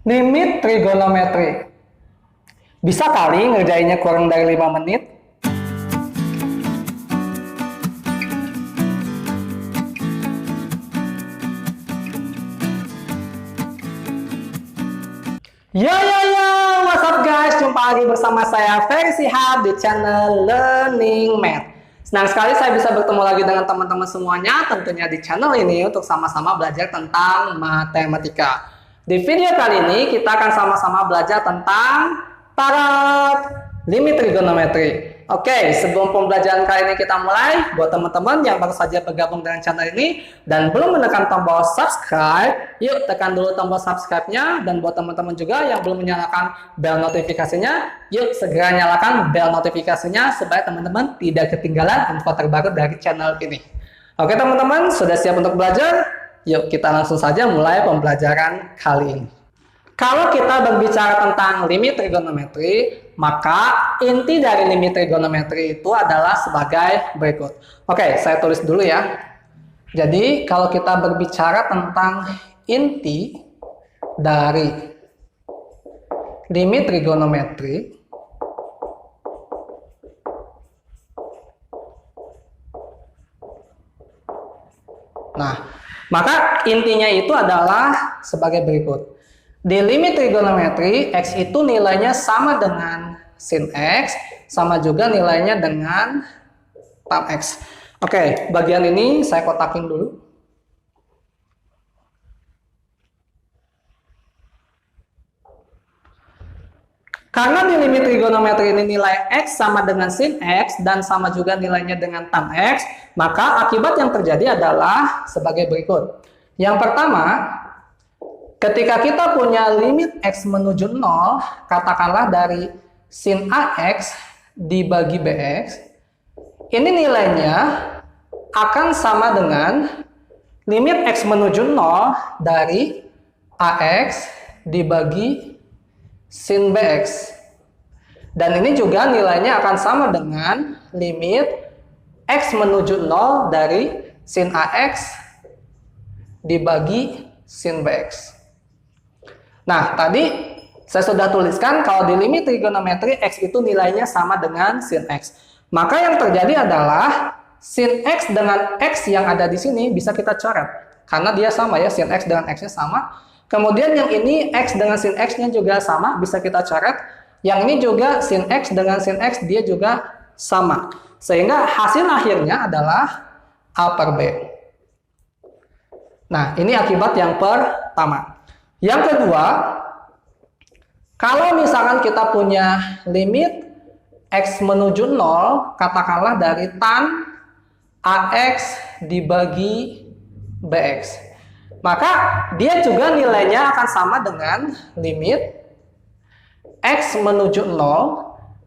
Limit trigonometri. Bisa kali ngerjainnya kurang dari 5 menit? Yo yo yo, what's up guys? Jumpa lagi bersama saya Ferry Shihab di channel Learning Math. Senang sekali saya bisa bertemu lagi dengan teman-teman semuanya, tentunya di channel ini untuk sama-sama belajar tentang matematika. Di video kali ini kita akan sama-sama belajar tentang taraf limit trigonometri. Oke, sebelum pembelajaran kali ini kita mulai, buat teman-teman yang baru saja bergabung dengan channel ini dan belum menekan tombol subscribe, yuk tekan dulu tombol subscribe-nya. Dan buat teman-teman juga yang belum menyalakan bel notifikasinya, yuk segera nyalakan bel notifikasinya supaya teman-teman tidak ketinggalan info terbaru dari channel ini. Oke teman-teman, sudah siap untuk belajar? Yuk kita langsung saja mulai pembelajaran kali ini. Kalau kita berbicara tentang limit trigonometri, maka inti dari limit trigonometri itu adalah sebagai berikut. Oke, saya tulis dulu ya. Jadi, kalau kita berbicara tentang inti dari limit trigonometri, nah, maka intinya itu adalah sebagai berikut. Di limit trigonometri, X itu nilainya sama dengan sin X, sama juga nilainya dengan tan X. Oke, bagian ini saya kotakin dulu. Karena di limit trigonometri ini nilai X sama dengan sin X dan sama juga nilainya dengan tan X, maka akibat yang terjadi adalah sebagai berikut. Yang pertama, ketika kita punya limit X menuju 0, katakanlah dari sin AX dibagi BX, ini nilainya akan sama dengan limit X menuju 0 dari AX dibagi sin BX. Dan ini juga nilainya akan sama dengan limit X menuju 0 dari sin AX dibagi sin BX. Nah, tadi saya sudah tuliskan kalau di limit trigonometri X itu nilainya sama dengan sin X. Maka yang terjadi adalah sin X dengan X yang ada di sini bisa kita coret. Karena dia sama ya, sin X dengan X-nya sama. Kemudian yang ini X dengan sin X-nya juga sama, bisa kita coret. Yang ini juga sin X dengan sin X, dia juga sama. Sehingga hasil akhirnya adalah A per B. Nah, ini akibat yang pertama. Yang kedua, kalau misalkan kita punya limit X menuju 0, katakanlah dari tan AX dibagi BX. Maka dia juga nilainya akan sama dengan limit X menuju 0,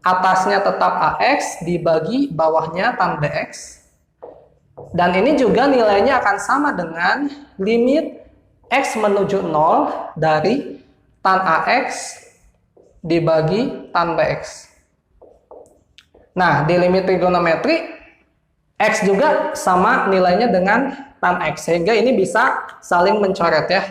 atasnya tetap AX dibagi bawahnya tan BX. Dan ini juga nilainya akan sama dengan limit X menuju 0 dari tan AX dibagi tan BX. Nah, di limit trigonometri, X juga sama nilainya dengan tan X. Sehingga ini bisa saling mencoret ya.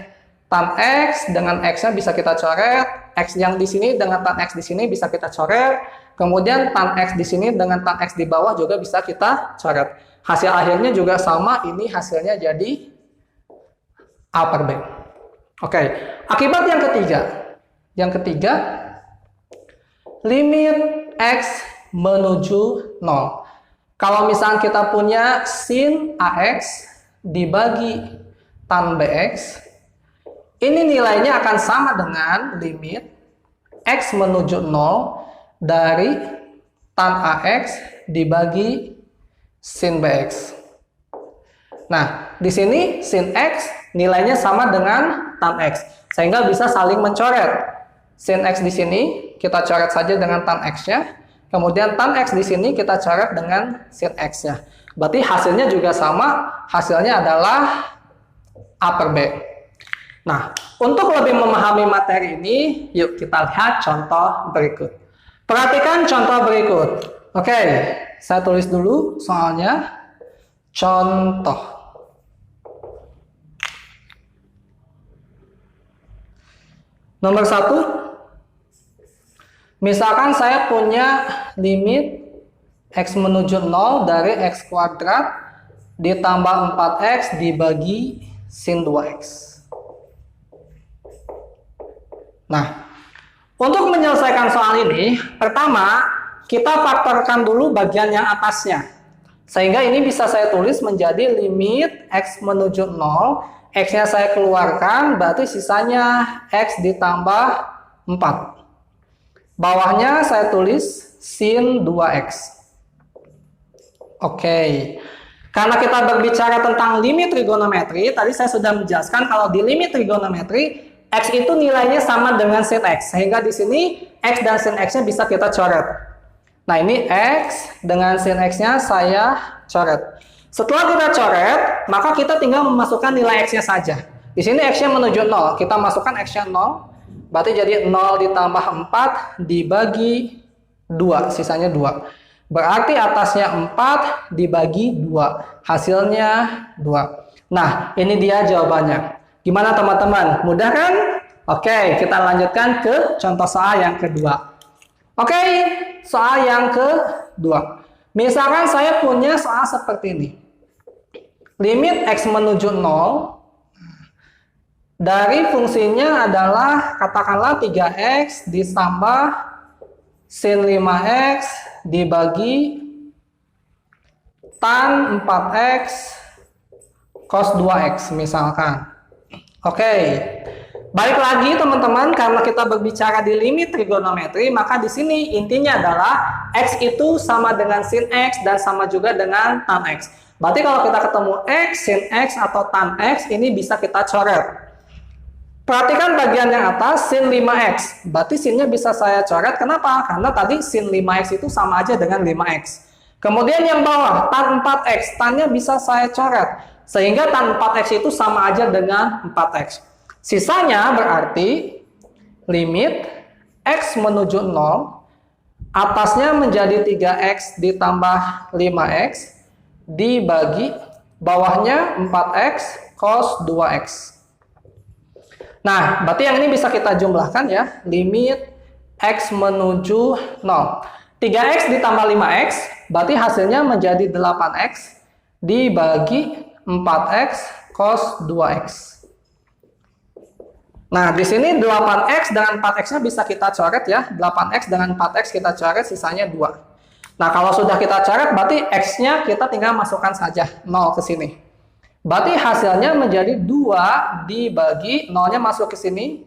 Tan X dengan X-nya bisa kita coret. X yang di sini dengan tan X di sini bisa kita coret. Kemudian tan X di sini dengan tan X di bawah juga bisa kita coret. Hasil akhirnya juga sama, ini hasilnya jadi A per B. Oke, akibat yang ketiga. Yang ketiga, limit X menuju 0. Kalau misalnya kita punya sin AX dibagi tan BX, ini nilainya akan sama dengan limit X menuju 0 dari tan AX dibagi sin BX. Nah, di sini sin X nilainya sama dengan tan X, sehingga bisa saling mencoret. Sin X di sini kita coret saja dengan tan X-nya, kemudian tan X di sini kita coret dengan sin X-nya. Berarti hasilnya juga sama, hasilnya adalah A per B. Nah, untuk lebih memahami materi ini, yuk kita lihat contoh berikut. Perhatikan contoh berikut. Oke, saya tulis dulu soalnya. Contoh. Nomor 1, misalkan saya punya limit X menuju 0 dari X kuadrat ditambah 4X dibagi sin 2X. Nah, untuk menyelesaikan soal ini, pertama, kita faktorkan dulu bagian yang atasnya. Sehingga ini bisa saya tulis menjadi limit X menuju 0, X-nya saya keluarkan, berarti sisanya X ditambah 4. Bawahnya saya tulis sin 2X. Oke. Karena kita berbicara tentang limit trigonometri, tadi saya sudah menjelaskan kalau di limit trigonometri, X itu nilainya sama dengan sin X. Sehingga di sini X dan sin X-nya bisa kita coret. Nah, ini X dengan sin X-nya saya coret. Setelah kita coret, maka kita tinggal memasukkan nilai X-nya saja. Di sini X-nya menuju 0. Kita masukkan X-nya 0. Berarti jadi 0 ditambah 4 dibagi 2. Sisanya 2. Berarti atasnya 4 dibagi 2. Hasilnya 2. Nah, ini dia jawabannya. Gimana teman-teman? Mudah kan? Oke, kita lanjutkan ke contoh soal yang kedua. Oke, soal yang kedua. Misalkan saya punya soal seperti ini. Limit X menuju 0 dari fungsinya adalah katakanlah 3X ditambah sin 5X dibagi tan 4X cos 2X misalkan. Oke, balik lagi teman-teman, karena kita berbicara di limit trigonometri, maka di sini intinya adalah X itu sama dengan sin X dan sama juga dengan tan X. Berarti kalau kita ketemu X, sin X atau tan X, ini bisa kita coret. Perhatikan bagian yang atas, sin 5X. Berarti sinnya bisa saya coret, kenapa? Karena tadi sin 5X itu sama aja dengan 5X. Kemudian yang bawah, tan 4X, tannya bisa saya coret. Sehingga tan 4X itu sama aja dengan 4X. Sisanya berarti limit X menuju 0, atasnya menjadi 3X ditambah 5X, dibagi bawahnya 4X cos 2X. Nah, berarti yang ini bisa kita jumlahkan ya, limit X menuju 0. 3X ditambah 5X, berarti hasilnya menjadi 8X, dibagi 4X cos 2X. Nah, di sini 8X dengan 4X-nya bisa kita coret ya. 8X dengan 4X kita coret, sisanya 2. Nah, kalau sudah kita coret, berarti X-nya kita tinggal masukkan saja 0 ke sini. Berarti hasilnya menjadi 2 dibagi 0-nya masuk ke sini,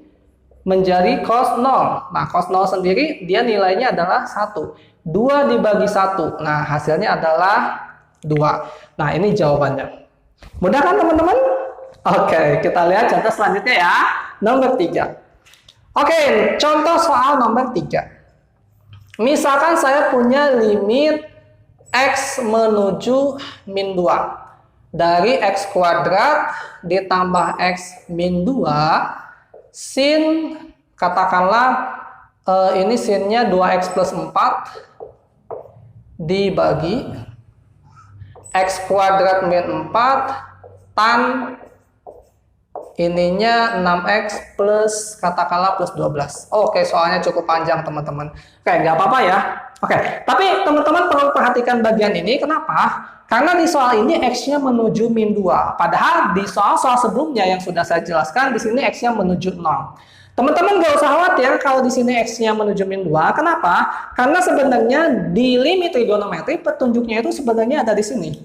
menjadi cos 0. Nah, cos 0 sendiri, dia nilainya adalah 1. 2 dibagi 1. Nah, hasilnya adalah 2. Nah, ini jawabannya. Mudah kan teman-teman? Oke, kita lihat contoh selanjutnya ya. Nomor 3. Oke, contoh soal nomor 3. Misalkan saya punya limit X menuju min 2. Dari X kuadrat ditambah X min 2. Sin, katakanlah ini sinnya 2X plus 4. Dibagi X kuadrat min 4 tan ininya 6X plus katakanlah plus 12. Oke, soalnya cukup panjang teman-teman. Oke, nggak apa-apa ya. Oke, tapi teman-teman perlu perhatikan bagian ini. Kenapa? Karena di soal ini X-nya menuju min 2. Padahal di soal-soal sebelumnya yang sudah saya jelaskan, di sini X-nya menuju 0. Teman-teman nggak usah khawatir kalau di sini X-nya menuju min 2. Kenapa? Karena sebenarnya di limit trigonometri petunjuknya itu sebenarnya ada di sini.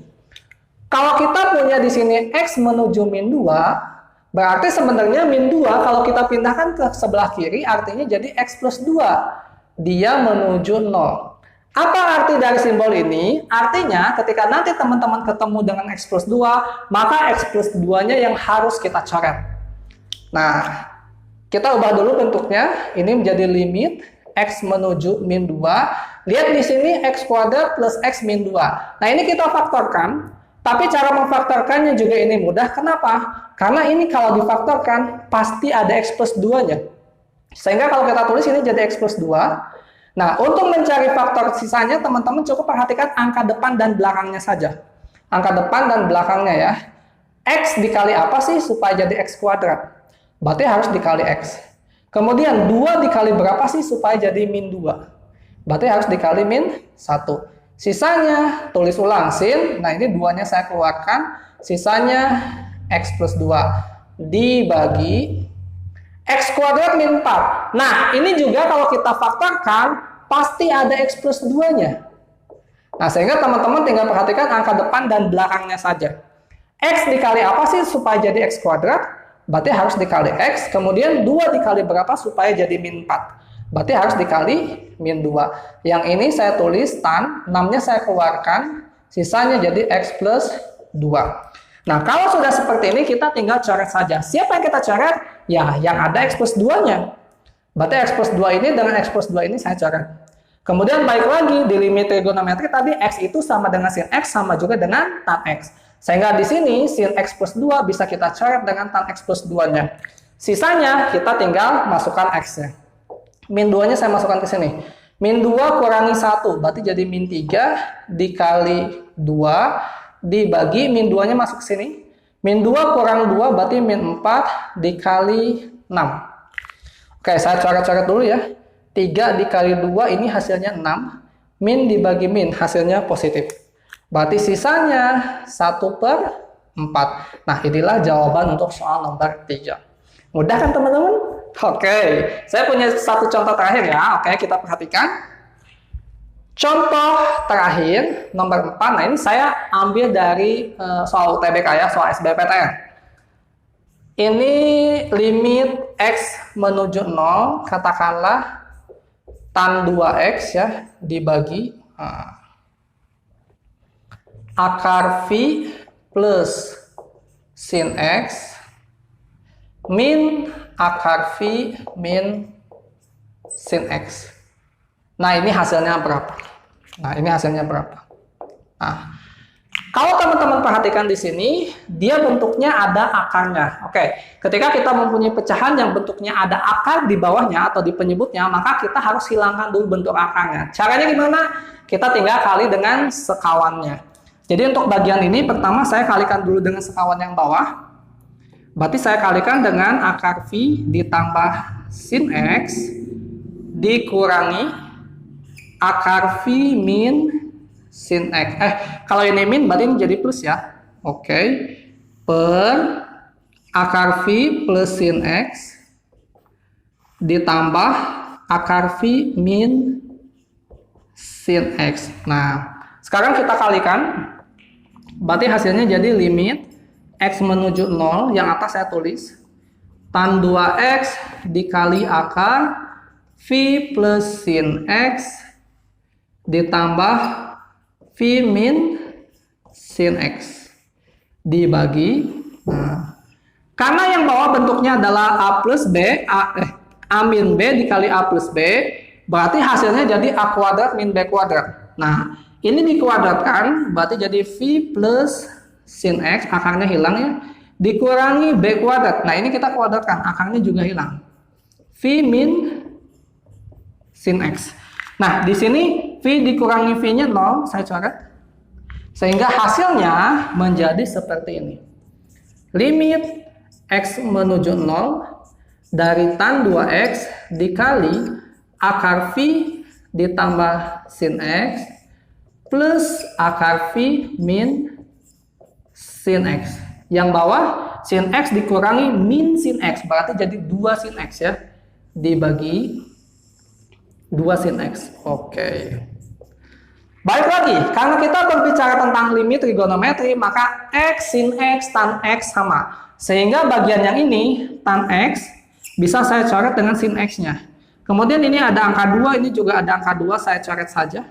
Kalau kita punya di sini X menuju min 2, berarti sebenarnya min 2 kalau kita pindahkan ke sebelah kiri artinya jadi X plus 2. Dia menuju 0. Apa arti dari simbol ini? Artinya ketika nanti teman-teman ketemu dengan X plus 2, maka X plus 2-nya yang harus kita coret. Nah, kita ubah dulu bentuknya. Ini menjadi limit X menuju min 2. Lihat di sini X kuadrat plus X min 2. Nah, ini kita faktorkan. Tapi cara memfaktorkannya juga ini mudah. Kenapa? Karena ini kalau difaktorkan, pasti ada X plus 2-nya. Sehingga kalau kita tulis ini jadi X plus 2. Nah, untuk mencari faktor sisanya, teman-teman cukup perhatikan angka depan dan belakangnya saja. Angka depan dan belakangnya ya. X dikali apa sih supaya jadi X kuadrat? Berarti harus dikali X. Kemudian 2 dikali berapa sih supaya jadi min 2? Berarti harus dikali min 1. Sisanya tulis ulang sin. Nah ini 2-nya saya keluarkan. Sisanya x plus 2 dibagi x kuadrat min 4. Nah ini juga kalau kita faktorkan pasti ada x plus 2-nya. Nah sehingga teman-teman tinggal perhatikan angka depan dan belakangnya saja. X dikali apa sih supaya jadi x kuadrat? Berarti harus dikali x. Kemudian 2 dikali berapa supaya jadi min 4? Berarti harus dikali min 2. Yang ini saya tulis tan, 6-nya saya keluarkan, sisanya jadi x plus 2. Nah, kalau sudah seperti ini, kita tinggal coret saja. Siapa yang kita coret? Ya, yang ada x plus 2-nya. Berarti x plus 2 ini dengan x plus 2 ini saya coret. Kemudian balik lagi, di limit trigonometri tadi, x itu sama dengan sin x, sama juga dengan tan x. Sehingga di sini, sin x plus 2 bisa kita coret dengan tan x plus 2-nya. Sisanya, kita tinggal masukkan x-nya. Min 2-nya saya masukkan ke sini. Min 2 kurangi 1, berarti jadi min 3 dikali 2 dibagi min 2-nya masuk ke sini. Min 2 kurang 2 berarti min 4 dikali 6. Oke, saya coret-coret dulu ya. 3 dikali 2 ini hasilnya 6. Min dibagi min hasilnya positif. Berarti sisanya 1/4. Nah, inilah jawaban untuk soal nomor 3. Mudah kan teman-teman? Oke, saya punya satu contoh terakhir ya. Oke, kita perhatikan. Contoh terakhir, nomor 4. Nah, ini saya ambil dari soal UTBK ya, soal SBMPTN. Ini limit x menuju 0, katakanlah tan 2x ya, dibagi akar v plus sin x min akar v min sin x. Nah, ini hasilnya berapa? Nah, kalau teman-teman perhatikan di sini, dia bentuknya ada akarnya. Oke, ketika kita mempunyai pecahan yang bentuknya ada akar di bawahnya atau di penyebutnya, maka kita harus hilangkan dulu bentuk akarnya. Caranya gimana? Kita tinggal kali dengan sekawannya. Jadi untuk bagian ini, pertama saya kalikan dulu dengan sekawan yang bawah. Berarti saya kalikan dengan akar V ditambah sin X dikurangi akar V min sin X. Kalau ini min berarti ini jadi plus ya. Oke. Per akar V plus sin X ditambah akar V min sin X. Nah, sekarang kita kalikan. Berarti hasilnya jadi limit x menuju 0, yang atas saya tulis tan 2x dikali akar v plus sin x ditambah v min sin x dibagi. Nah, karena yang bawah bentuknya adalah a plus b, a min b dikali a plus b, berarti hasilnya jadi a kuadrat min b kuadrat. Nah, ini dikuadratkan berarti jadi v plus sin x, akarnya hilang ya, dikurangi b kuadrat. Nah, ini kita kuadratkan, akarnya juga hilang. V min sin x. Nah, di sini v dikurangi v-nya 0, saya coret. Sehingga hasilnya menjadi seperti ini. Limit x menuju 0 dari tan 2x dikali akar v ditambah sin x plus akar v min sin x. Yang bawah sin x dikurangi min sin x, berarti jadi 2 sin x ya, dibagi 2 sin x. Oke. Balik lagi, karena kita berbicara tentang limit trigonometri, maka x sin x tan x sama. Sehingga bagian yang ini tan x bisa saya coret dengan sin x-nya. Kemudian ini ada angka 2, ini juga ada angka 2, saya coret saja.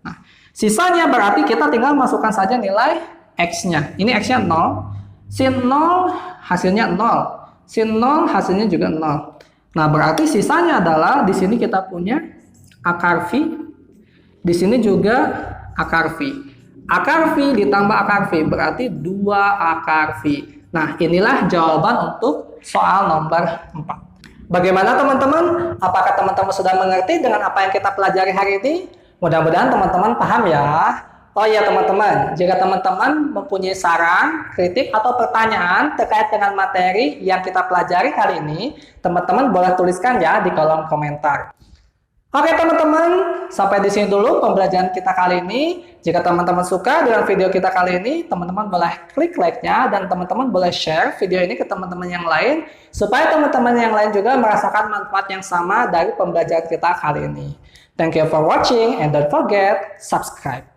Nah, sisanya berarti kita tinggal masukkan saja nilai x-nya. Ini x-nya 0. Sin 0 hasilnya 0. Sin 0 hasilnya juga 0. Nah, berarti sisanya adalah di sini kita punya akar v. Di sini juga akar v. Akar v ditambah akar v berarti 2 akar v. Nah, inilah jawaban untuk soal nomor 4. Bagaimana teman-teman? Apakah teman-teman sudah mengerti dengan apa yang kita pelajari hari ini? Mudah-mudahan teman-teman paham ya. Oh iya teman-teman, jika teman-teman mempunyai saran, kritik, atau pertanyaan terkait dengan materi yang kita pelajari kali ini, teman-teman boleh tuliskan ya di kolom komentar. Oke teman-teman, sampai di sini dulu pembelajaran kita kali ini. Jika teman-teman suka dengan video kita kali ini, teman-teman boleh klik like-nya dan teman-teman boleh share video ini ke teman-teman yang lain, supaya teman-teman yang lain juga merasakan manfaat yang sama dari pembelajaran kita kali ini. Thank you for watching and don't forget subscribe.